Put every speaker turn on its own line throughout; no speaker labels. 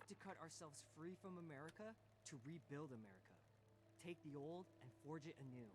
have to cut ourselves free from America to rebuild America. Take the old and forge it anew.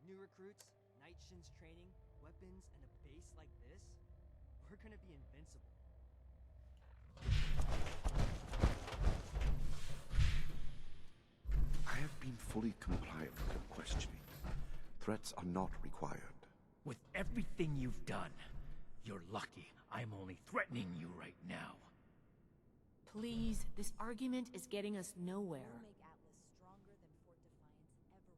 New recruits, night shins training, weapons, and a base like this? We're gonna be invincible.
I have been fully compliant with your questioning. Threats are not required.
With everything you've done, you're lucky I'm only threatening you right now.
Please, this argument is getting us nowhere.
Make Atlas stronger than Fort Defiance ever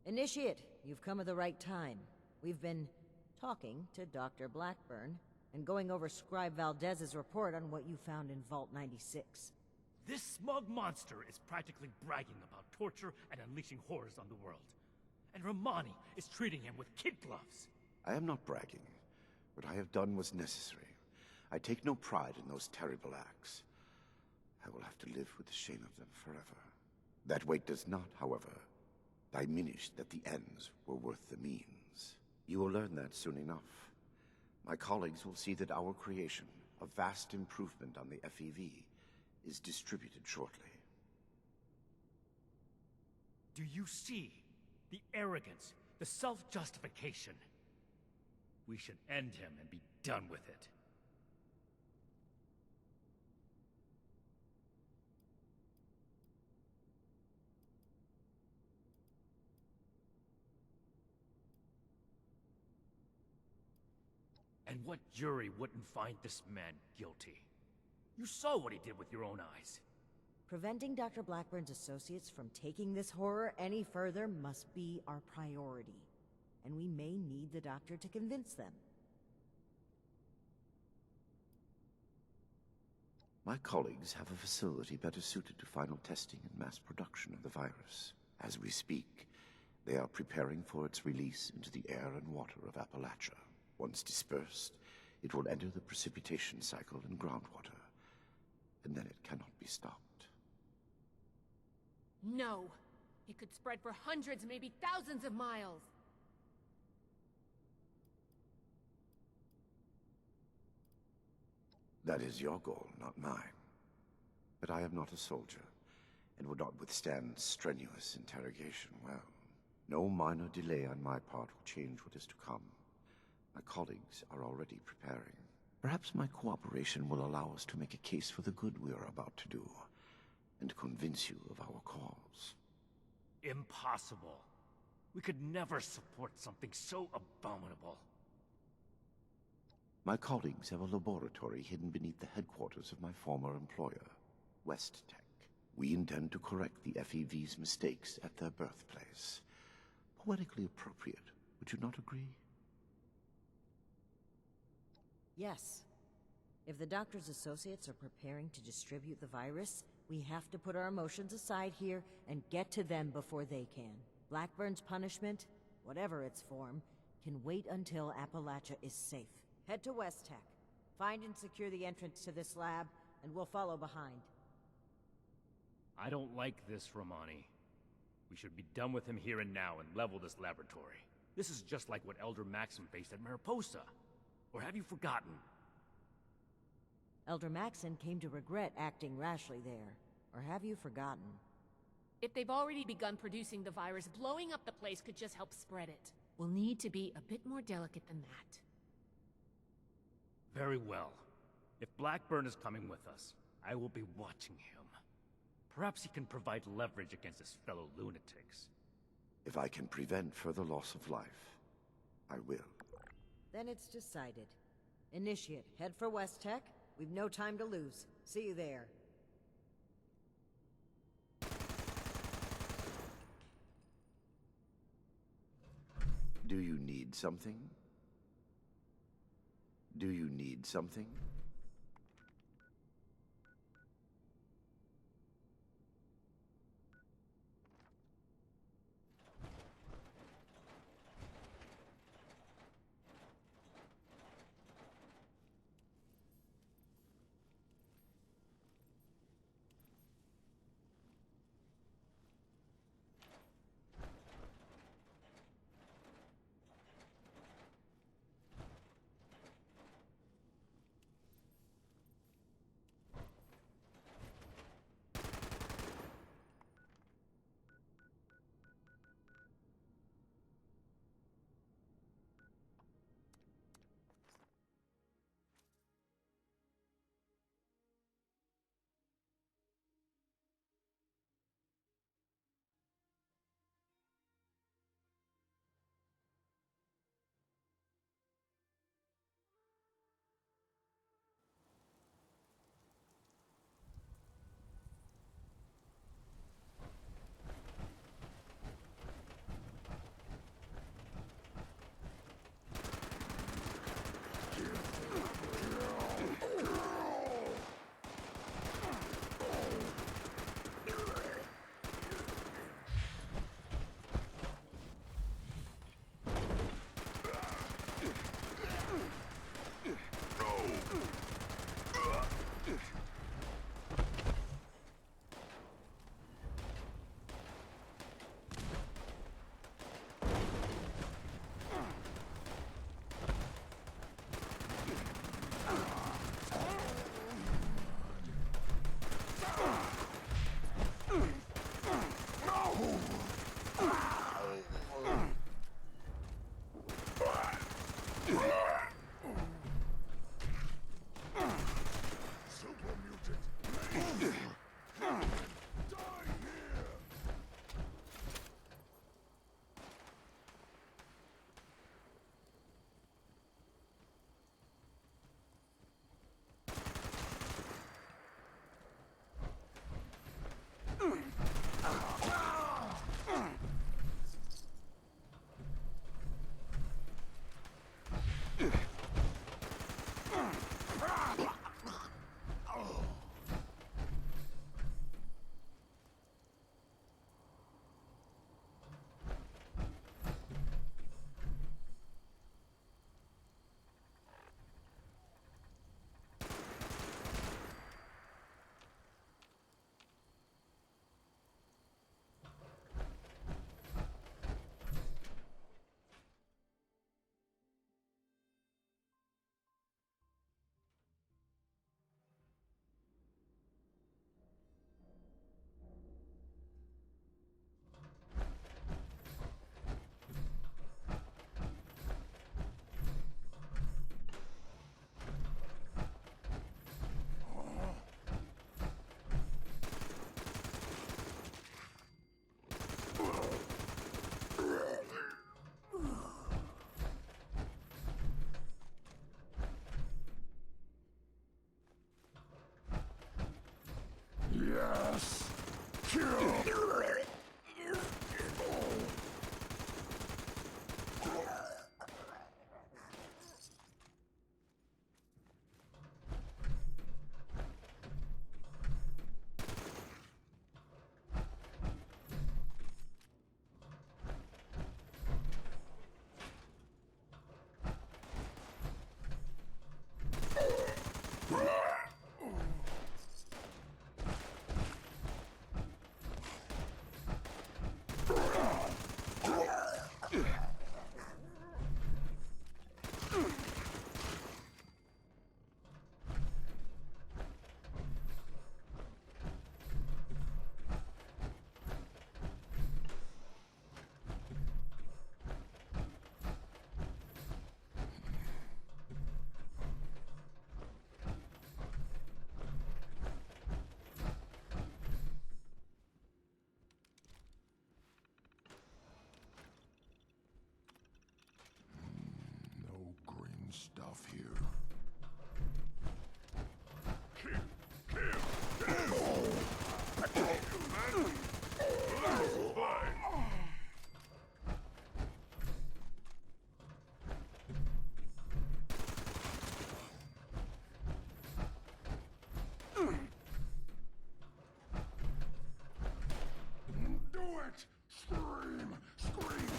was.
Initiate, you've come at the right time. We've been talking to Dr. Blackburn and going over Scribe Valdez's report on what you found in Vault 96.
This smug monster is practically bragging about torture and unleashing horrors on the world. And Romani is treating him with kid gloves.
I am not bragging. What I have done was necessary. I take no pride in those terrible acts. I will have to live with the shame of them forever. That weight does not, however, diminish that the ends were worth the means. You will learn that soon enough. My colleagues will see that our creation, a vast improvement on the FEV, is distributed shortly.
Do you see the arrogance, the self-justification? We should end him and be done with it. And what jury wouldn't find this man guilty? You saw what he did with your own eyes.
Preventing Dr. Blackburn's associates from taking this horror any further must be our priority. And we may need the doctor to convince them.
My colleagues have a facility better suited to final testing and mass production of the virus. As we speak, they are preparing for its release into the air and water of Appalachia. Once dispersed, it will enter the precipitation cycle in groundwater, and then it cannot be stopped.
No! It could spread for hundreds, maybe thousands of miles!
That is your goal, not mine. But I am not a soldier, and would not withstand strenuous interrogation well. No minor delay on my part will change what is to come. My colleagues are already preparing. Perhaps my cooperation will allow us to make a case for the good we are about to do, and convince you of our cause.
Impossible. We could never support something so abominable.
My colleagues have a laboratory hidden beneath the headquarters of my former employer, West Tech. We intend to correct the FEV's mistakes at their birthplace. Poetically appropriate, would you not agree?
Yes. If the doctor's associates are preparing to distribute the virus, we have to put our emotions aside here and get to them before they can. Blackburn's punishment, whatever its form, can wait until Appalachia is safe. Head to West Tech. Find and secure the entrance to this lab, and we'll follow behind.
I don't like this, Romani. We should be done with him here and now and level this laboratory. This is just like what Elder Maxim faced at Mariposa. Or have you forgotten?
Elder Maxon came to regret acting rashly there. Or have you forgotten?
If they've already begun producing the virus, blowing up the place could just help spread it. We'll need to be a bit more delicate than that.
Very well. If Blackburn is coming with us, I will be watching him. Perhaps he can provide leverage against his fellow lunatics.
If I can prevent further loss of life, I will.
Then it's decided. Initiate, head for West Tech. We've no time to lose. See you there.
Do you need something? Do you need something?
Yes! Kill! No green stuff here. it! Scream! Scream!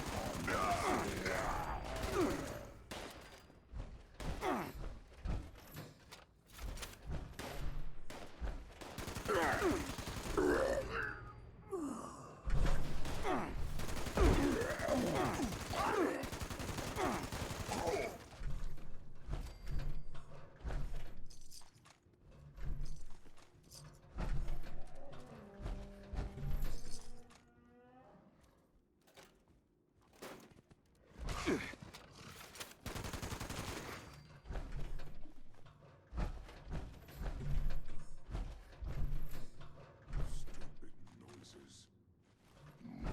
Stupid noises.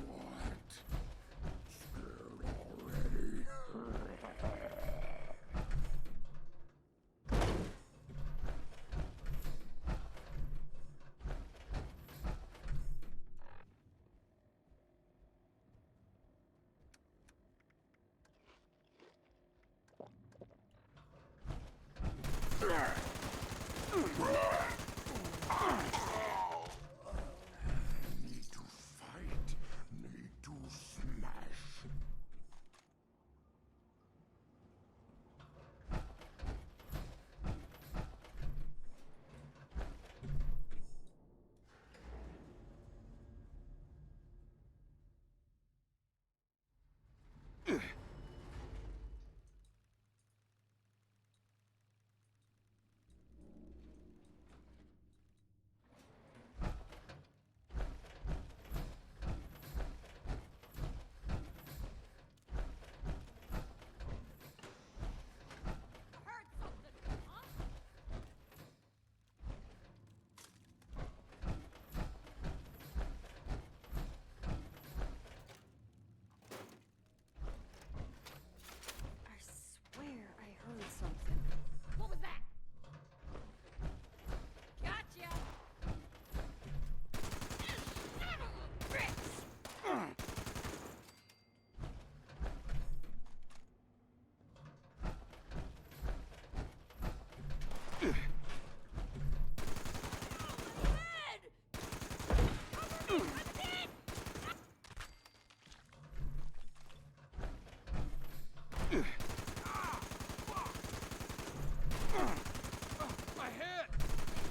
What? Scared already? Need to fight. Need to smash.
Heard something, huh?
I swear I heard something.
What was that? Gotcha! Son of a bitch! Ed! Cover me! I'm hit!
My head!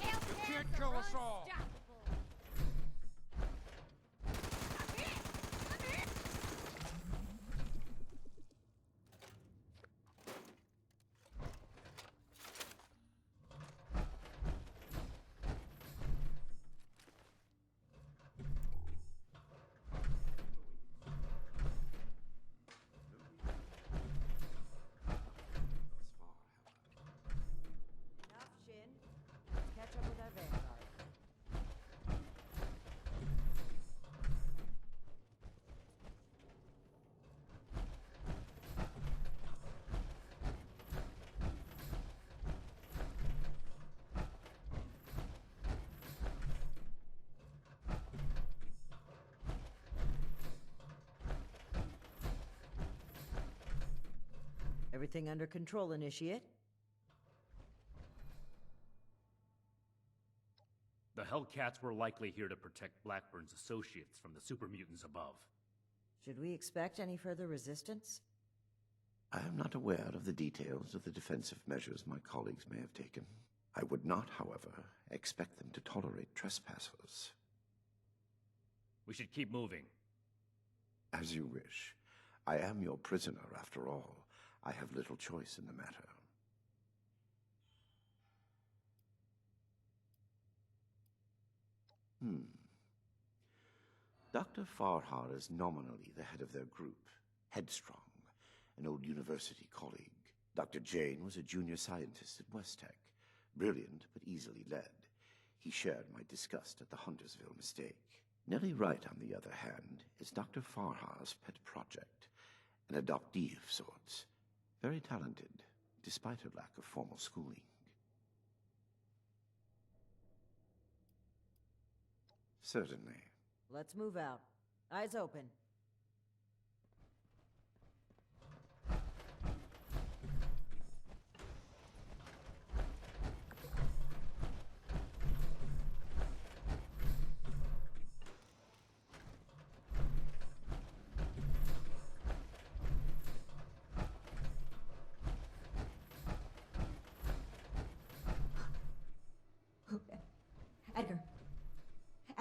Hellcats
can't
are
kill us all.
unstoppable. I'm hit! I'm hit!
Enough, Shin. Let's catch up with our vanguard. Everything under control, Initiate?
The Hellcats were likely here to protect Blackburn's associates from the super mutants above.
Should we expect any further resistance?
I am not aware of the details of the defensive measures my colleagues may have taken. I would not, however, expect them to tolerate trespassers.
We should keep moving.
As you wish. I am your prisoner, after all. I have little choice in the matter. Dr. Farhar is nominally the head of their group, Headstrong, an old university colleague. Dr. Jane was a junior scientist at West Tech, brilliant but easily led. He shared my disgust at the Huntersville mistake. Nellie Wright, on the other hand, is Dr. Farhar's pet project, an adoptee of sorts. Very talented, despite her lack of formal schooling. Certainly.
Let's move out. Eyes open.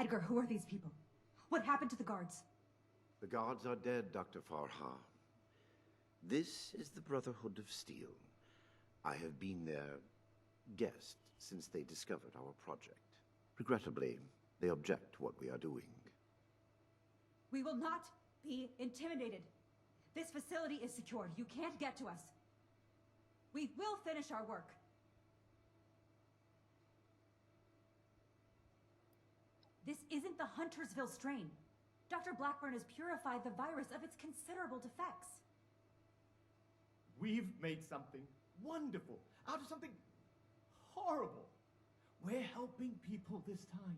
Edgar, who are these people? What happened to the guards?
The guards are dead, Dr. Farha. This is the Brotherhood of Steel. I have been their guest since they discovered our project. Regrettably, they object to what we are doing.
We will not be intimidated. This facility is secured. You can't get to us. We will finish our work. This isn't the Huntersville strain. Dr. Blackburn has purified the virus of its considerable defects.
We've made something wonderful out of something horrible. We're helping people this time.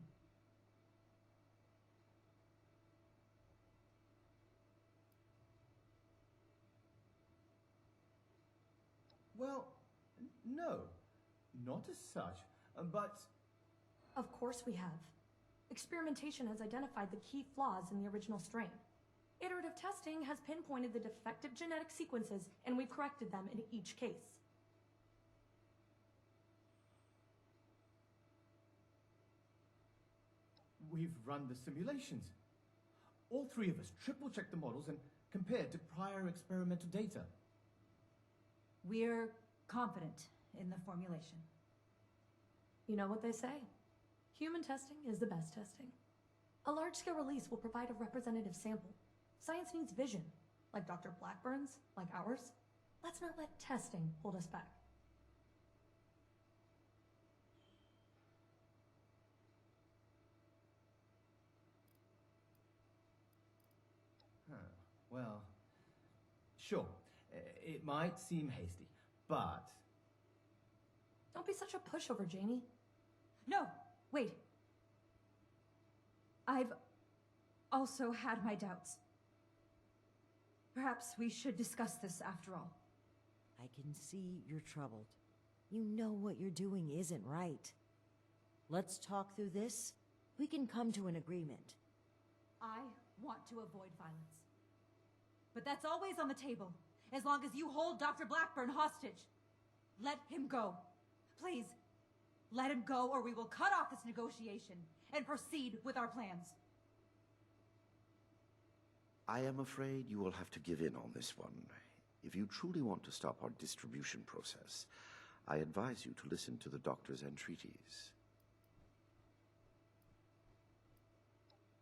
Well, no, not as such, but...
Of course we have. Experimentation has identified the key flaws in the original strain. Iterative testing has pinpointed the defective genetic sequences, and we've corrected them in each case.
We've run the simulations. All three of us triple-checked the models and compared to prior experimental data.
We're confident in the formulation.
You know what they say? Human testing is the best testing. A large-scale release will provide a representative sample. Science needs vision, like Dr. Blackburn's, like ours. Let's not let testing hold us back.
Well, sure, it might seem hasty, but...
Don't be such a pushover, Janie.
No, wait. I've also had my doubts. Perhaps we should discuss this after all.
I can see you're troubled. You know what you're doing isn't right. Let's talk through this. We can come to an agreement.
I want to avoid violence. But that's always on the table, as long as you hold Dr. Blackburn hostage. Let him go. Please, let him go or we will cut off this negotiation and proceed with our plans.
I am afraid you will have to give in on this one. If you truly want to stop our distribution process, I advise you to listen to the doctor's entreaties.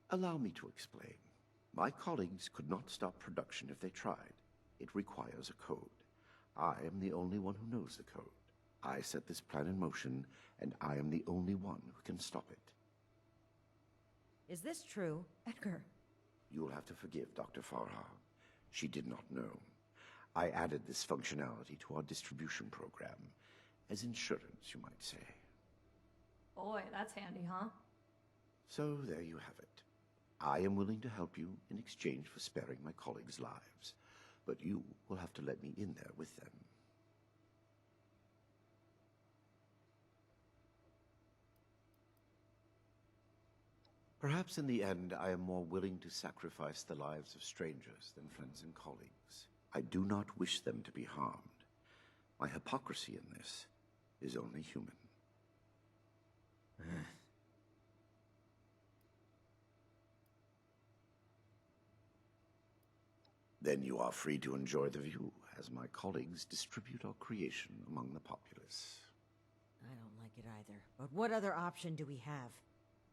Allow me to explain. My colleagues could not stop production if they tried. It requires a code. I am the only one who knows the code. I set this plan in motion, and I am the only one who can stop it.
Is this true?
Edgar.
You will have to forgive Dr. Farha. She did not know. I added this functionality to our distribution program, as insurance, you might say.
Boy, that's handy, huh?
So there you have it. I am willing to help you in exchange for sparing my colleagues' lives, but you will have to let me in there with them. Perhaps in the end, I am more willing to sacrifice the lives of strangers than friends and colleagues. I do not wish them to be harmed. My hypocrisy in this is only human. Then you are free to enjoy the view, as my colleagues distribute our creation among the populace.
I don't like it either. But what other option do we have?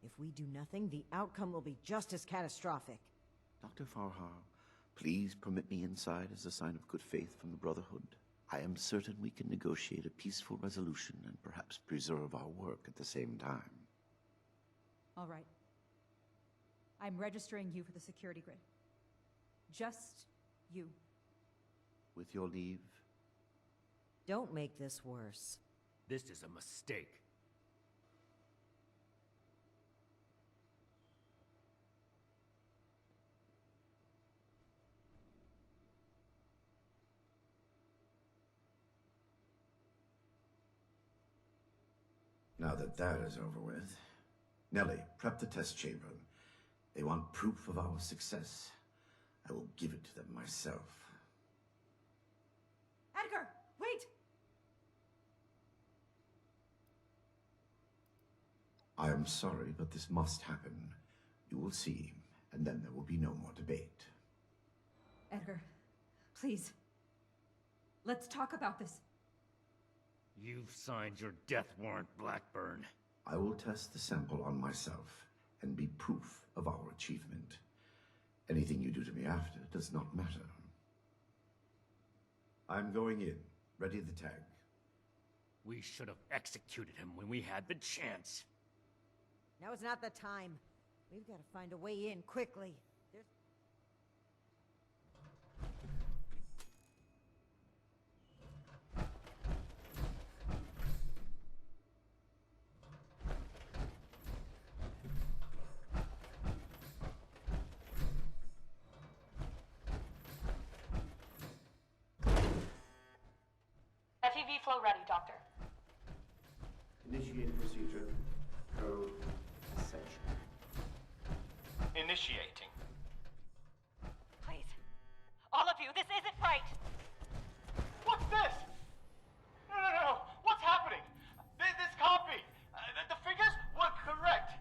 If we do nothing, the outcome will be just as catastrophic.
Dr. Farha, please permit me inside as a sign of good faith from the Brotherhood. I am certain we can negotiate a peaceful resolution and perhaps preserve our work at the same time.
All right. I'm registering you for the security grid. Just you.
With your leave?
Don't make this worse.
This is a mistake.
Now that that is over with, Nellie, prep the test chamber. They want proof of our success. I will give it to them myself.
Edgar, wait!
I am sorry, but this must happen. You will see, and then there will be no more debate.
Edgar, please. Let's talk about this.
You've signed your death warrant, Blackburn.
I will test the sample on myself and be proof of our achievement. Anything you do to me after does not matter. I'm going in. Ready the tag.
We should have executed him when we had the chance.
Now is not the time. We've got to find a way in quickly.
FEV flow ready, Doctor.
Initiate procedure. Code Ascension.
Initiating.
Please. All of you, this isn't right!
What's this? No. What's happening? This can't be. The figures were correct.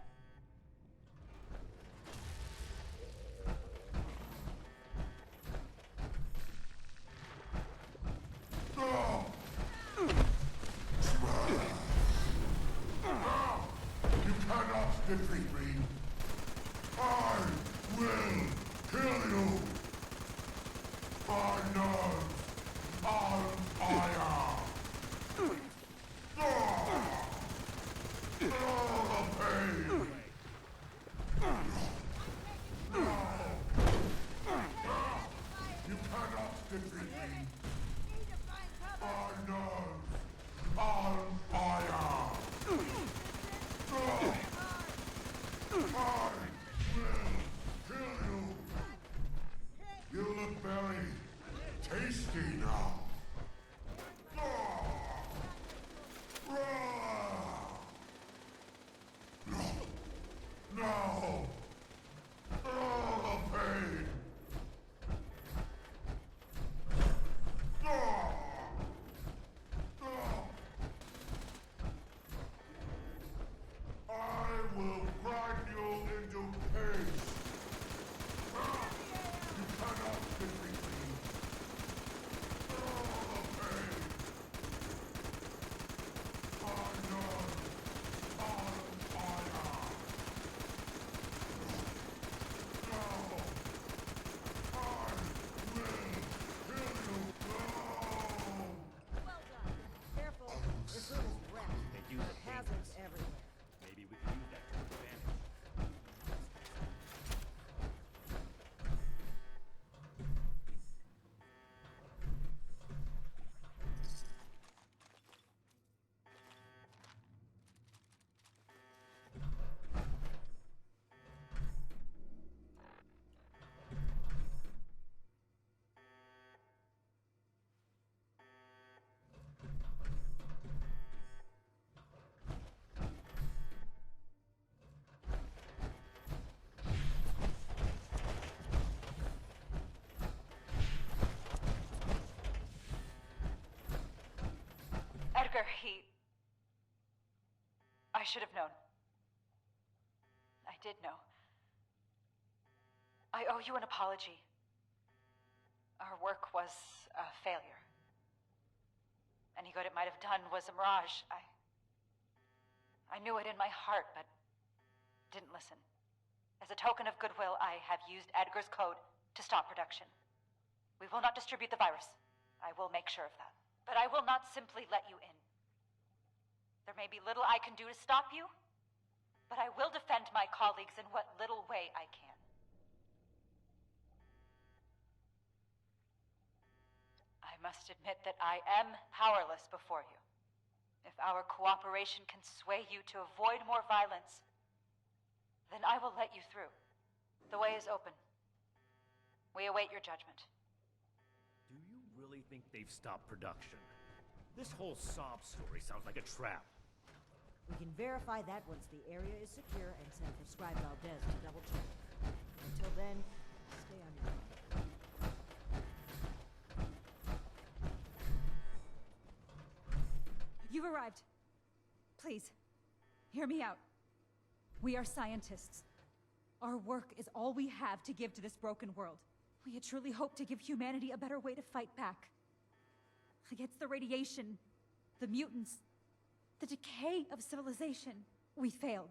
You cannot defeat me. I will kill you. My nerves on fire. The pain. You cannot defeat me. My nerves on fire. I will kill you. You look very tasty now. No. The pain. I will grind you into paste. You cannot defeat me. The pain. My nerves on fire. No. I will kill you. No.
Well done. Careful. This room is wrecked.
They use it
Hazards everywhere.
Maybe we can use that to our advantage.
Edgar, I should have known. I did know. I owe you an apology. Our work was a failure. Any good it might have done was a mirage. I knew it in my heart, but didn't listen. As a token of goodwill, I have used Edgar's code to stop production. We will not distribute the virus. I will make sure of that. But I will not simply let you in. There may be little I can do to stop you, but I will defend my colleagues in what little way I can. I must admit that I am powerless before you. If our cooperation can sway you to avoid more violence, then I will let you through. The way is open. We await your judgment.
Do you really think they've stopped production? This whole sob story sounds like a trap.
We can verify that once the area is secure and send for Scribe Valdez to double check. Until then, stay on your guard.
You've arrived. Please, hear me out. We are scientists. Our work is all we have to give to this broken world. We had truly hoped to give humanity a better way to fight back. Against the radiation, the mutants, the decay of civilization. We failed.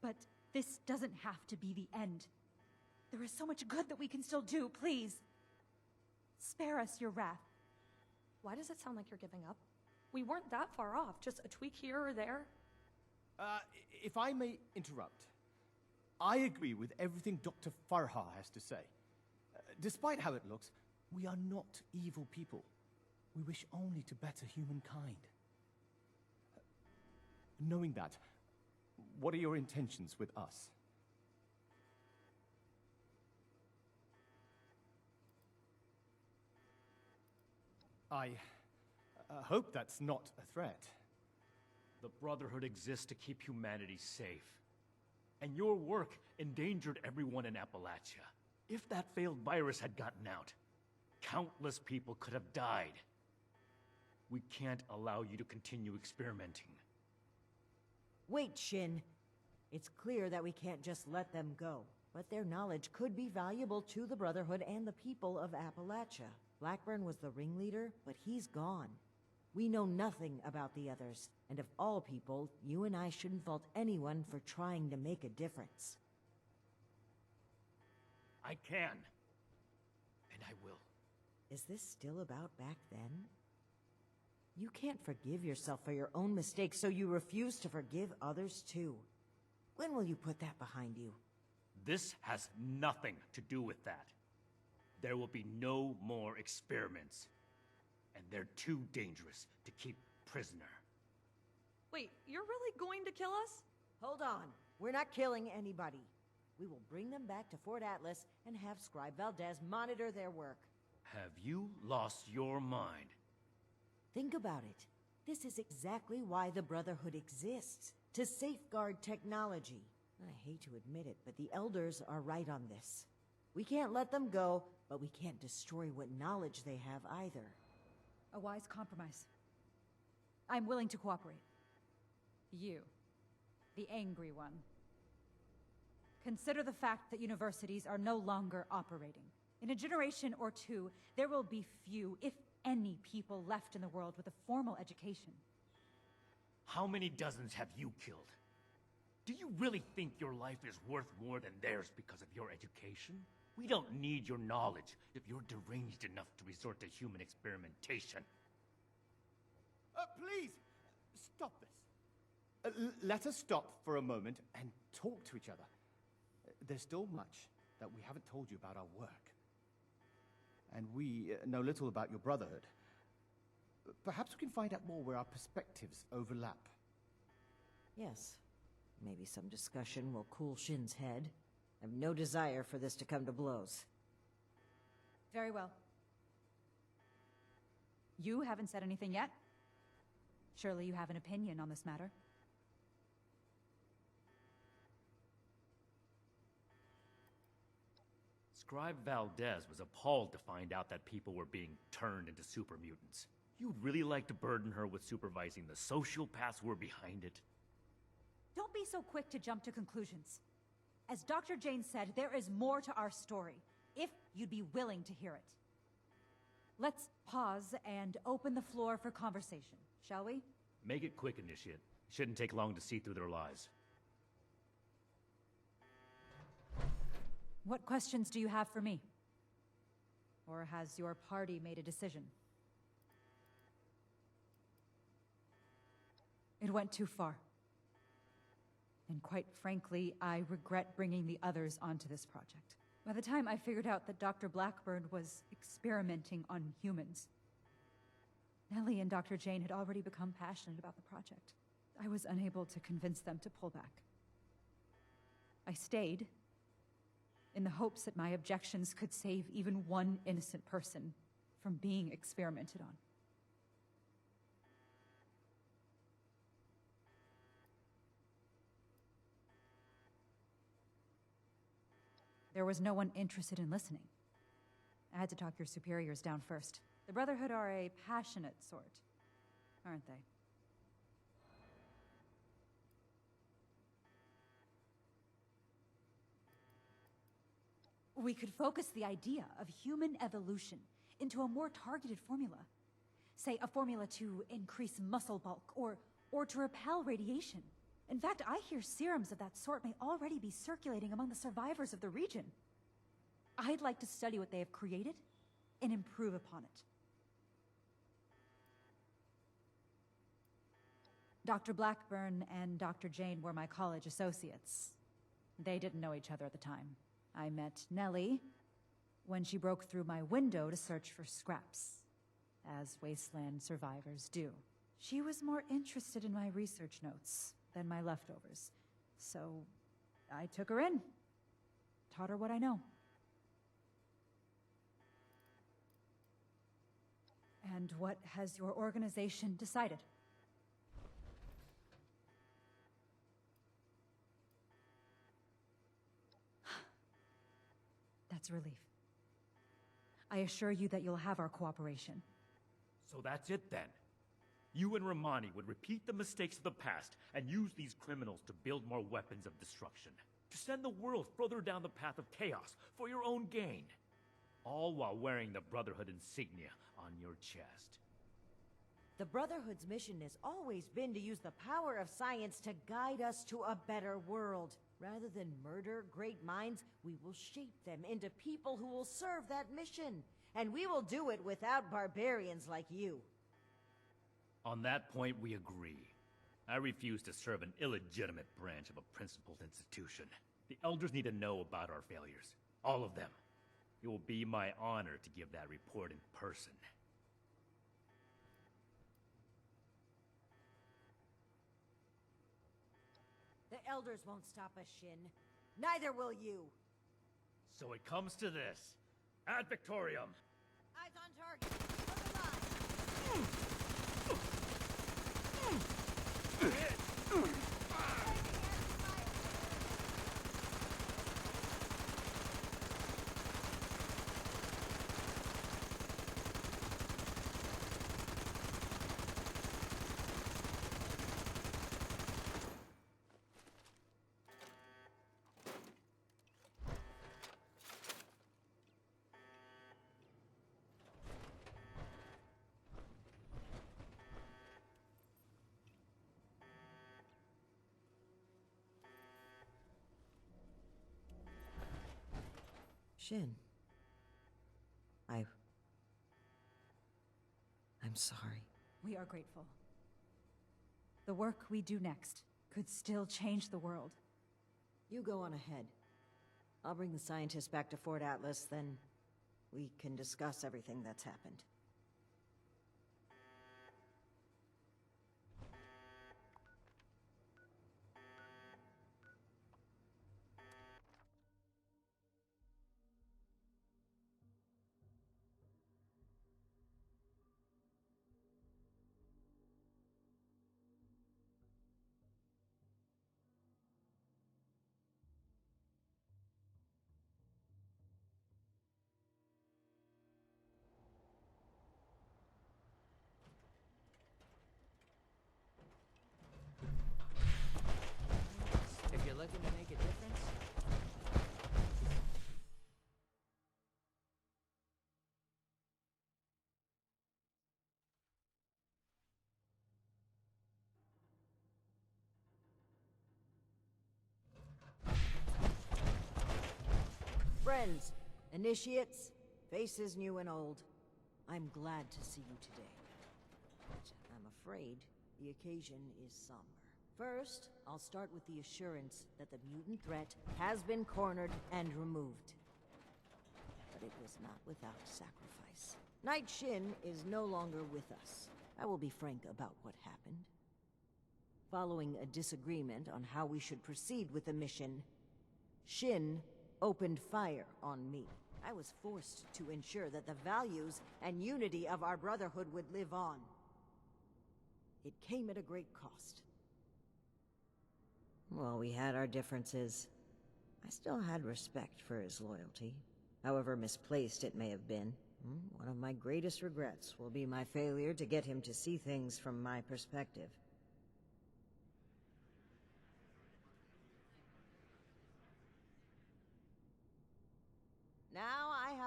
But this doesn't have to be the end. There is so much good that we can still do, please. Spare us your wrath.
Why does it sound like you're giving up? We weren't that far off, just a tweak here or there.
If I may interrupt, I agree with everything Dr. Farha has to say. Despite how it looks, we are not evil people. We wish only to better humankind. Knowing that, what are your intentions with us? I hope that's not a threat.
The Brotherhood exists to keep humanity safe. And your work endangered everyone in Appalachia. If that failed virus had gotten out, countless people could have died. We can't allow you to continue experimenting.
Wait, Shin. It's clear that we can't just let them go. But their knowledge could be valuable to the Brotherhood and the people of Appalachia. Blackburn was the ringleader, but he's gone. We know nothing about the others, and of all people, you and I shouldn't fault anyone for trying to make a difference.
I can. And I will.
Is this still about back then? You can't forgive yourself for your own mistakes, so you refuse to forgive others too. When will you put that behind you?
This has nothing to do with that. There will be no more experiments. And they're too dangerous to keep prisoner.
Wait, you're really going to kill us?
Hold on. We're not killing anybody. We will bring them back to Fort Atlas and have Scribe Valdez monitor their work.
Have you lost your mind?
Think about it. This is exactly why the Brotherhood exists. To safeguard technology. I hate to admit it, but the Elders are right on this. We can't let them go, but we can't destroy what knowledge they have either.
A wise compromise. I'm willing to cooperate. You, the angry one. Consider the fact that universities are no longer operating. In a generation or two, there will be few, if any, people left in the world with a formal education.
How many dozens have you killed? Do you really think your life is worth more than theirs because of your education? We don't need your knowledge if you're deranged enough to resort to human experimentation.
Please, stop this. Let us stop for a moment and talk to each other. There's still much that we haven't told you about our work. And we know little about your Brotherhood. Perhaps we can find out more where our perspectives overlap.
Yes. Maybe some discussion will cool Shin's head. I have no desire for this to come to blows.
Very well. You haven't said anything yet? Surely you have an opinion on this matter.
Scribe Valdez was appalled to find out that people were being turned into super mutants. You'd really like to burden her with supervising the sociopaths who were behind it?
Don't be so quick to jump to conclusions. As Dr. Jane said, there is more to our story, if you'd be willing to hear it. Let's pause and open the floor for conversation, shall we?
Make it quick, Initiate. Shouldn't take long to see through their lies.
What questions do you have for me? Or has your party made a decision? It went too far. And quite frankly, I regret bringing the others onto this project. By the time I figured out that Dr. Blackburn was experimenting on humans, Nellie and Dr. Jane had already become passionate about the project. I was unable to convince them to pull back. I stayed in the hopes that my objections could save even one innocent person from being experimented on. There was no one interested in listening. I had to talk your superiors down first. The Brotherhood are a passionate sort, aren't they? We could focus the idea of human evolution into a more targeted formula. Say, a formula to increase muscle bulk, or to repel radiation. In fact, I hear serums of that sort may already be circulating among the survivors of the region. I'd like to study what they have created and improve upon it. Dr. Blackburn and Dr. Jane were my college associates. They didn't know each other at the time. I met Nellie when she broke through my window to search for scraps, as wasteland survivors do. She was more interested in my research notes than my leftovers, so I took her in, taught her what I know. And what has your organization decided? That's a relief. I assure you that you'll have our cooperation.
So that's it then. You and Romani would repeat the mistakes of the past and use these criminals to build more weapons of destruction. To send the world further down the path of chaos for your own gain. All while wearing the Brotherhood insignia on your chest.
The Brotherhood's mission has always been to use the power of science to guide us to a better world. Rather than murder great minds, we will shape them into people who will serve that mission. And we will do it without barbarians like you.
On that point, we agree. I refuse to serve an illegitimate branch of a principled institution. The Elders need to know about our failures. All of them. It will be my honor to give that report in person.
The Elders won't stop us, Shin. Neither will you.
So it comes to this. Ad Victorium!
Eyes on target. On the line. Shin. I'm sorry.
We are grateful. The work we do next could still change the world.
You go on ahead. I'll bring the scientists back to Fort Atlas, then we can discuss everything that's happened.
If you're looking to make a difference,
Friends, initiates, faces new and old, I'm glad to see you today. But I'm afraid the occasion is somber. First, I'll start with the assurance that the mutant threat has been cornered and removed. But it was not without sacrifice. Knight Shin is no longer with us. I will be frank about what happened. Following a disagreement on how we should proceed with the mission, Shin opened fire on me. I was forced to ensure that the values and unity of our Brotherhood would live on. It came at a great cost. While we had our differences, I still had respect for his loyalty, however misplaced it may have been. One of my greatest regrets will be my failure to get him to see things from my perspective.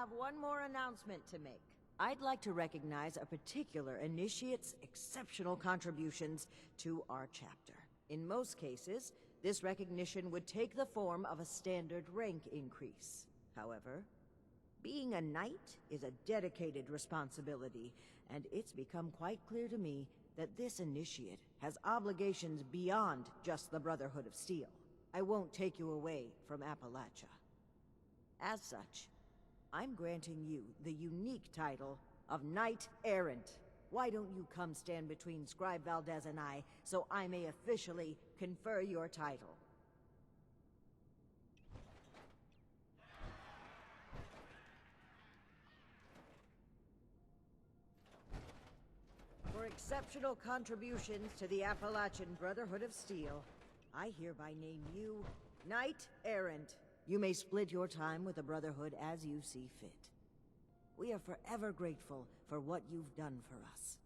have one more announcement to make. I'd like to recognize a particular initiate's exceptional contributions to our chapter. In most cases, this recognition would take the form of a standard rank increase. However, being a knight is a dedicated responsibility, and it's become quite clear to me that this initiate has obligations beyond just the Brotherhood of Steel. I won't take you away from Appalachia. As such, I'm granting you the unique title of Knight Errant. Why don't you come stand between Scribe Valdez and I, so I may officially confer your title? For exceptional contributions to the Appalachian Brotherhood of Steel, I hereby name you Knight Errant. You may split your time with the Brotherhood as you see fit. We are forever grateful for what you've done for us.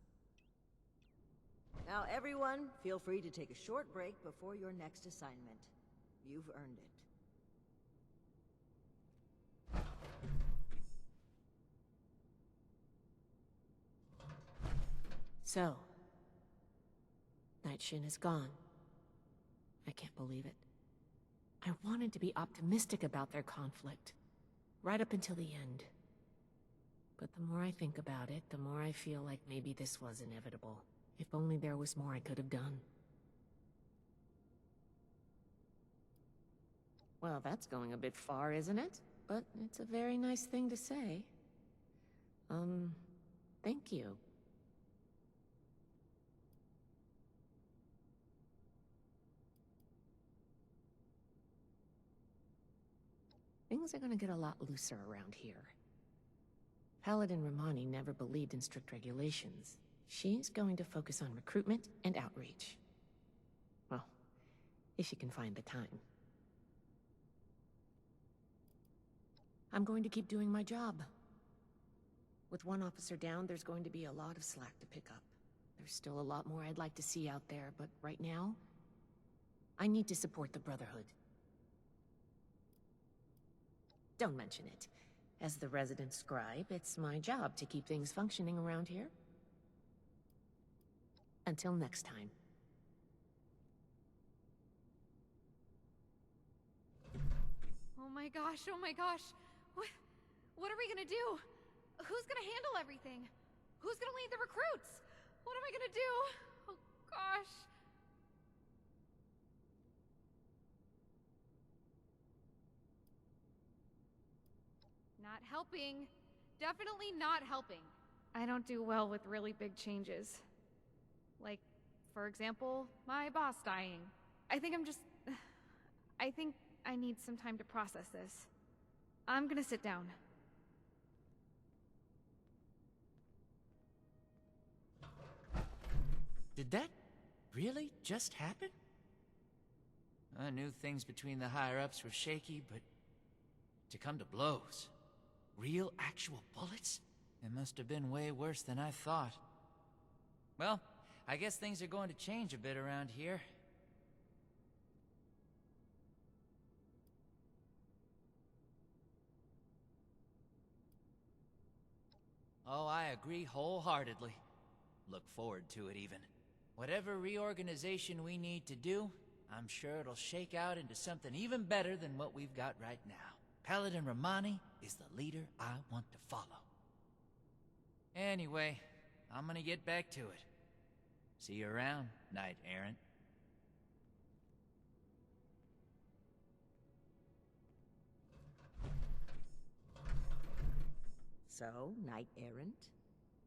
Now everyone, feel free to take a short break before your next assignment. You've earned it.
So, Night Shin is gone. I can't believe it. I wanted to be optimistic about their conflict, right up until the end. But the more I think about it, the more I feel like maybe this was inevitable. If only there was more I could have done. Well, that's going a bit far, isn't it? But it's a very nice thing to say. Thank you. Things are gonna get a lot looser around here. Paladin Romani never believed in strict regulations. She's going to focus on recruitment and outreach. Well, if she can find the time. I'm going to keep doing my job. With one officer down, there's going to be a lot of slack to pick up. There's still a lot more I'd like to see out there, but right now, I need to support the Brotherhood. Don't mention it. As the resident scribe, it's my job to keep things functioning around here. Until next time.
Oh my gosh, oh my gosh. What are we gonna do? Who's gonna handle everything? Who's gonna lead the recruits? What am I gonna do? Oh gosh. Not helping. Definitely not helping. I don't do well with really big changes. Like, for example, my boss dying. I think I need some time to process this. I'm gonna sit down.
Did that really just happen? I knew things between the higher-ups were shaky, but to come to blows. Real, actual bullets? It must have been way worse than I thought. Well, I guess things are going to change a bit around here. Oh, I agree wholeheartedly. Look forward to it, even. Whatever reorganization we need to do, I'm sure it'll shake out into something even better than what we've got right now. Paladin Romani is the leader I want to follow. Anyway, I'm gonna get back to it. See you around, Knight Errant.
So, Knight Errant,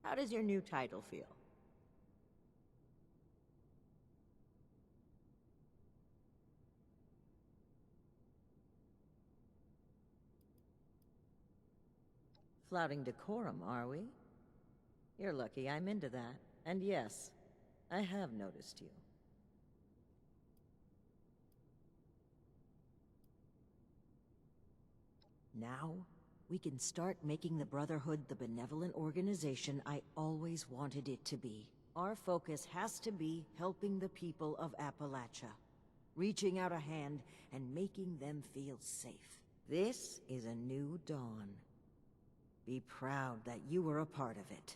how does your new title feel? Flouting decorum, are we? You're lucky I'm into that. And yes, I have noticed you. Now, we can start making the Brotherhood the benevolent organization I always wanted it to be. Our focus has to be helping the people of Appalachia, reaching out a hand and making them feel safe. This is a new dawn. Be proud that you were a part of it.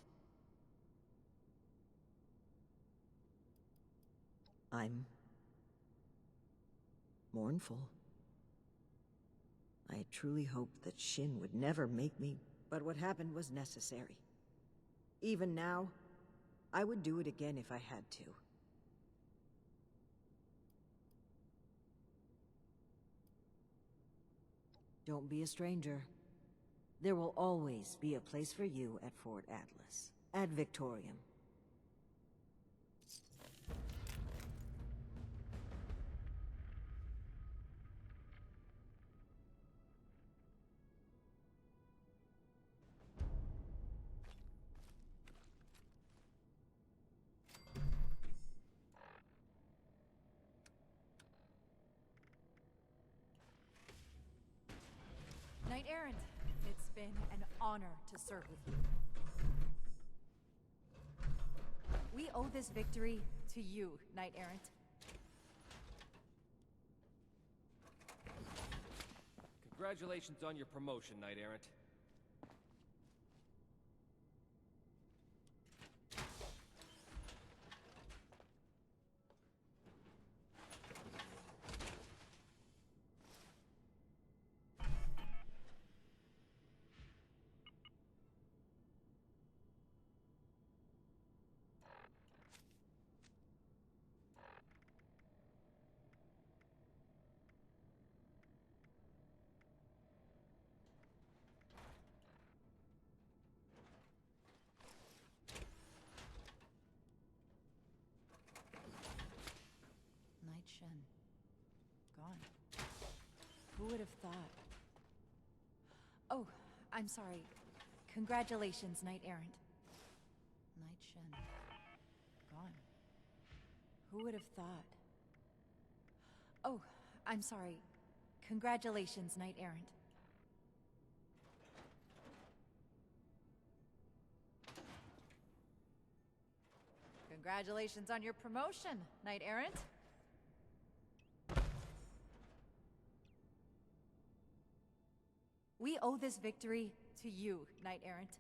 I'm mournful. I had truly hoped that Shin would never make me, but what happened was necessary. Even now, I would do it again if I had to. Don't be a stranger. There will always be a place for you at Fort Atlas, at Victorium.
Knight Errant, it's been an honor to serve with you. We owe this victory to you, Knight Errant.
Congratulations on your promotion, Knight Errant.
Knight Shen. Gone. Who would have thought? Oh, I'm sorry. Congratulations, Knight Errant. Knight Shen. Gone. Who would have thought? Oh, I'm sorry. Congratulations, Knight Errant. Congratulations on your promotion, Knight Errant. We owe this victory to you, Knight Errant.